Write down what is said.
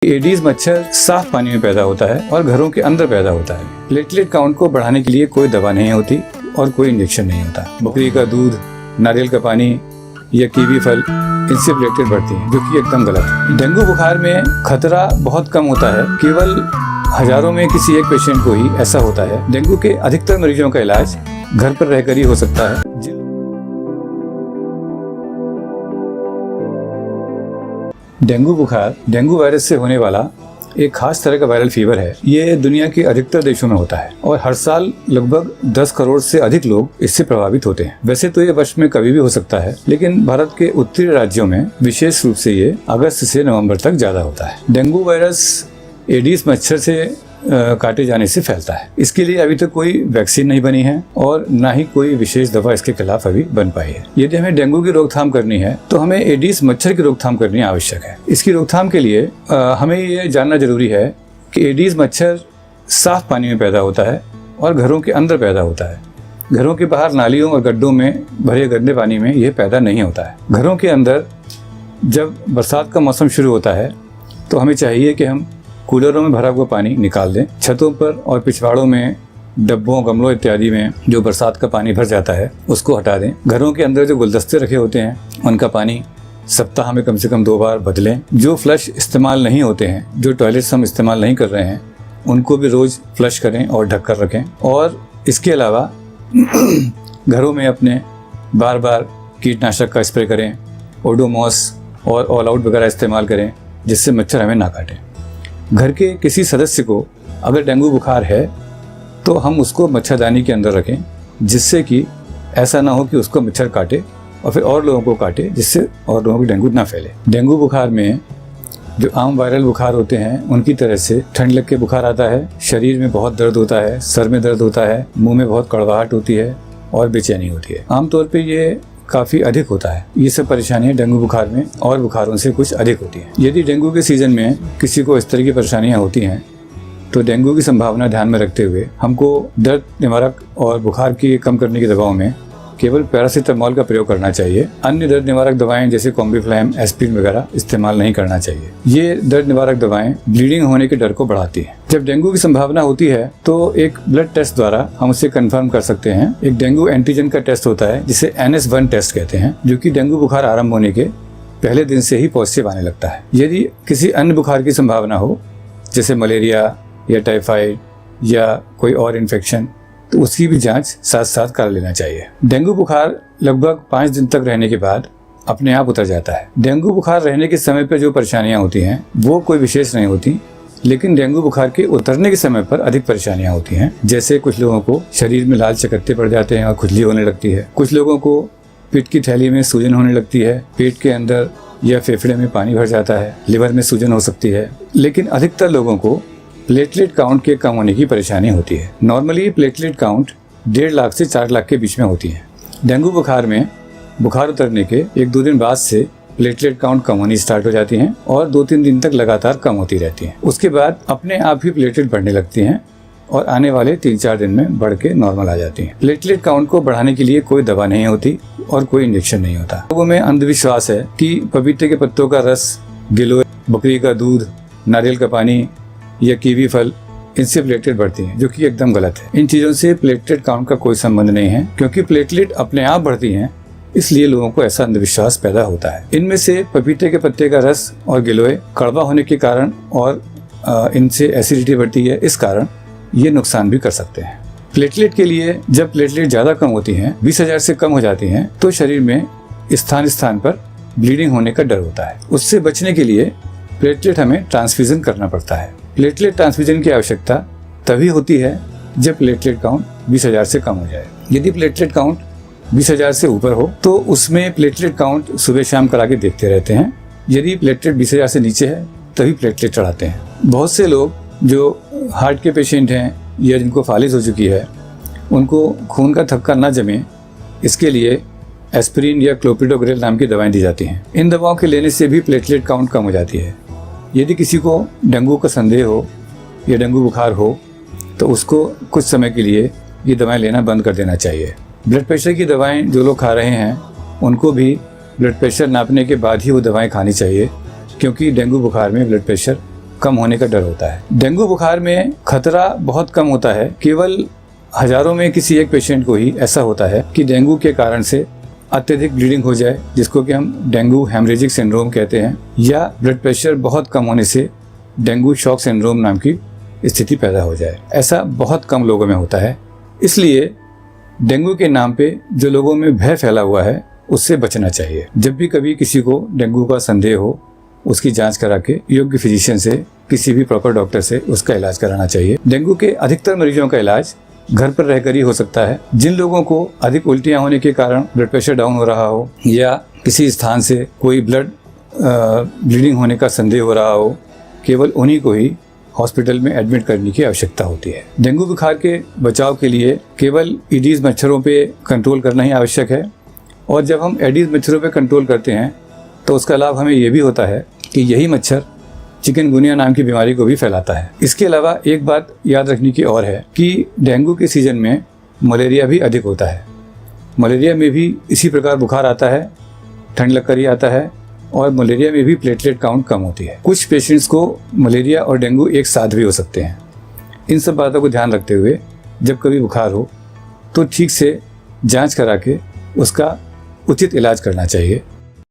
Aedes मच्छर साफ पानी में पैदा होता है और घरों के अंदर पैदा होता है। प्लेटलेट काउंट को बढ़ाने के लिए कोई दवा नहीं होती और कोई इंजेक्शन नहीं होता। बकरी का दूध, नारियल का पानी या कीवी फल, इनसे प्लेटलेट बढ़ती हैं, जो कि एकदम गलत है। डेंगू बुखार में खतरा बहुत कम होता है, केवल हजारों में किसी एक पेशेंट को ही ऐसा होता है। डेंगू के अधिकतर मरीजों का इलाज घर पर रहकर ही हो सकता है। डेंगू बुखार डेंगू वायरस से होने वाला एक खास तरह का वायरल फीवर है। ये दुनिया के अधिकतर देशों में होता है और हर साल लगभग 10 करोड़ से अधिक लोग इससे प्रभावित होते हैं। वैसे तो ये वर्ष में कभी भी हो सकता है, लेकिन भारत के उत्तरी राज्यों में विशेष रूप से ये अगस्त से नवंबर तक ज्यादा होता है। डेंगू वायरस एडीज मच्छर से काटे जाने से फैलता है। इसके लिए अभी तक कोई वैक्सीन नहीं बनी है और ना ही कोई विशेष दवा इसके खिलाफ अभी बन पाई है। यदि हमें डेंगू की रोकथाम करनी है तो हमें एडीज मच्छर की रोकथाम करनी आवश्यक है। इसकी रोकथाम के लिए हमें ये जानना जरूरी है कि एडीज मच्छर साफ पानी में पैदा होता है और घरों के अंदर पैदा होता है। घरों के बाहर नालियों और गड्ढों में भरे गंदे पानी में यह पैदा नहीं होता है। घरों के अंदर जब बरसात का मौसम शुरू होता है तो हमें चाहिए कि हम कूलरों में भरा हुआ पानी निकाल दें। छतों पर और पिछवाड़ों में, डब्बों, गमलों इत्यादि में जो बरसात का पानी भर जाता है उसको हटा दें। घरों के अंदर जो गुलदस्ते रखे होते हैं उनका पानी सप्ताह में कम से कम 2 बार बदलें। जो फ्लश इस्तेमाल नहीं होते हैं, जो टॉयलेट्स हम इस्तेमाल नहीं कर रहे हैं, उनको भी रोज़ फ्लश करें और ढक कर रखें। और इसके अलावा घरों में अपने बार बार कीटनाशक का स्प्रे करें, ओडोमॉस और ऑल आउट वगैरह इस्तेमाल करें, जिससे मच्छर हमें ना काटें। घर के किसी सदस्य को अगर डेंगू बुखार है तो हम उसको मच्छरदानी के अंदर रखें, जिससे कि ऐसा ना हो कि उसको मच्छर काटे और फिर और लोगों को काटे, जिससे और लोगों को डेंगू ना फैले। डेंगू बुखार में जो आम वायरल बुखार होते हैं उनकी तरह से ठंड लग के बुखार आता है, शरीर में बहुत दर्द होता है, सर में दर्द होता है, मुंह में बहुत कड़वाहट होती है और बेचैनी होती है। आमतौर पर ये काफ़ी अधिक होता है। ये सब परेशानियां डेंगू बुखार में और बुखारों से कुछ अधिक होती हैं। यदि डेंगू के सीजन में किसी को इस तरह की परेशानियां होती हैं तो डेंगू की संभावना ध्यान में रखते हुए हमको दर्द निवारक और बुखार की कम करने की दवाओं में केवल पैरासीटामोल का प्रयोग करना चाहिए। अन्य दर्द निवारक दवाएं जैसे कॉम्बीफ्लैम, एस्पिरिन वगैरह इस्तेमाल नहीं करना चाहिए। ये दर्द निवारक दवाएं ब्लीडिंग होने के डर को बढ़ाती हैं। जब डेंगू की संभावना होती है तो एक ब्लड टेस्ट द्वारा हम उसे कंफर्म कर सकते हैं। एक डेंगू एंटीजन का टेस्ट होता है जिसे NS1 टेस्ट कहते हैं, जो कि डेंगू बुखार आरंभ होने के पहले दिन से ही पॉजिटिव आने लगता है। यदि किसी अन्य बुखार की संभावना हो, जैसे मलेरिया या टाइफाइड या कोई और इन्फेक्शन, तो उसकी भी जांच साथ साथ कर लेना चाहिए। डेंगू बुखार लगभग 5 दिन तक रहने के बाद अपने आप उतर जाता है। डेंगू बुखार रहने के समय पर जो परेशानियां होती हैं वो कोई विशेष नहीं होती, लेकिन डेंगू बुखार के उतरने के समय पर अधिक परेशानियां होती हैं। जैसे कुछ लोगों को शरीर में लाल चकत्ते पड़ जाते हैं और खुजली होने लगती है। कुछ लोगों को पेट की थैली में सूजन होने लगती है, पेट के अंदर या फेफड़े में पानी भर जाता है, लिवर में सूजन हो सकती है। लेकिन अधिकतर लोगों को प्लेटलेट काउंट के कम होने की परेशानी होती है। नॉर्मली प्लेटलेट काउंट 1.5 लाख से 4 लाख के बीच में होती है। डेंगू बुखार में बुखार उतरने के 1-2 दिन बाद से प्लेटलेट काउंट कम होनी स्टार्ट हो जाती हैं और 2-3 दिन तक लगातार कम होती रहती हैं। उसके बाद अपने आप ही प्लेटलेट बढ़ने लगती हैं और आने वाले 3-4 दिन में बढ़ के नॉर्मल आ जाती हैं। प्लेटलेट काउंट को बढ़ाने के लिए कोई दवा नहीं होती और कोई इंजेक्शन नहीं होता। लोगों में अंधविश्वास है कि पपीते के पत्तों का रस, गिलोय, बकरी का दूध, नारियल का पानी या कीवी फल, इनसे प्लेटलेट बढ़ती हैं, जो कि एकदम गलत है। इन चीज़ों से प्लेटलेट काउंट का कोई संबंध नहीं है, क्योंकि प्लेटलेट अपने आप बढ़ती हैं, इसलिए लोगों को ऐसा अंधविश्वास पैदा होता है। इनमें से पपीते के पत्ते का रस और गिलोय कड़वा होने के कारण और इनसे एसिडिटी बढ़ती है, इस कारण ये नुकसान भी कर सकते हैं। प्लेटलेट के लिए जब प्लेटलेट ज़्यादा कम होती हैं, 20,000 से कम हो जाती हैं, तो शरीर में स्थान स्थान पर ब्लीडिंग होने का डर होता है। उससे बचने के लिए प्लेटलेट हमें ट्रांसफ्यूजन करना पड़ता है। प्लेटलेट ट्रांसफ्यूजन की आवश्यकता तभी होती है जब प्लेटलेट काउंट 20,000 से कम हो जाए। यदि प्लेटलेट काउंट 20,000 से ऊपर हो तो उसमें प्लेटलेट काउंट सुबह शाम करा के देखते रहते हैं। यदि प्लेटलेट 20,000 से नीचे है तभी प्लेटलेट चढ़ाते हैं। बहुत से लोग जो हार्ट के पेशेंट हैं या जिनको फालिज हो चुकी है, उनको खून का थक्का न जमे, इसके लिए एस्पिरिन या क्लोपिडोग्रेल नाम की दवाएं दी जाती हैं। इन दवाओं के लेने से भी प्लेटलेट काउंट कम हो जाती है। यदि किसी को डेंगू का संदेह हो या डेंगू बुखार हो तो उसको कुछ समय के लिए ये दवाएं लेना बंद कर देना चाहिए। ब्लड प्रेशर की दवाएं जो लोग खा रहे हैं उनको भी ब्लड प्रेशर नापने के बाद ही वो दवाएं खानी चाहिए, क्योंकि डेंगू बुखार में ब्लड प्रेशर कम होने का डर होता है। डेंगू बुखार में खतरा बहुत कम होता है, केवल हजारों में किसी एक पेशेंट को ही ऐसा होता है कि डेंगू के कारण से अत्यधिक ब्लीडिंग हो जाए, जिसको कि हम डेंगू हेमरेजिक सिंड्रोम कहते हैं, या ब्लड प्रेशर बहुत कम होने से डेंगू शॉक सिंड्रोम नाम की स्थिति पैदा हो जाए। ऐसा बहुत कम लोगों में होता है। इसलिए डेंगू के नाम पे जो लोगों में भय फैला हुआ है उससे बचना चाहिए। जब भी कभी किसी को डेंगू का संदेह हो, उसकी जांच करा के योग्य फिजिशियन से, किसी भी प्रॉपर डॉक्टर से उसका इलाज कराना चाहिए। डेंगू के अधिकतर मरीजों का इलाज घर पर रहकर ही हो सकता है। जिन लोगों को अधिक उल्टियां होने के कारण ब्लड प्रेशर डाउन हो रहा हो, या किसी स्थान से कोई ब्लीडिंग होने का संदेह हो रहा हो, केवल उन्हीं को ही हॉस्पिटल में एडमिट करने की आवश्यकता होती है। डेंगू बुखार के बचाव के लिए केवल ईडीज मच्छरों पे कंट्रोल करना ही आवश्यक है, और जब हम एडीज मच्छरों पे कंट्रोल करते हैं तो उसका लाभ हमें ये भी होता है कि यही मच्छर चिकनगुनिया नाम की बीमारी को भी फैलाता है। इसके अलावा एक बात याद रखने की और है कि डेंगू के सीजन में मलेरिया भी अधिक होता है। मलेरिया में भी इसी प्रकार बुखार आता है, ठंड लगकर ही आता है, और मलेरिया में भी प्लेटलेट काउंट कम होती है। कुछ पेशेंट्स को मलेरिया और डेंगू एक साथ भी हो सकते हैं। इन सब बातों को ध्यान रखते हुए जब कभी बुखार हो तो ठीक से जांच करा के उसका उचित इलाज करना चाहिए।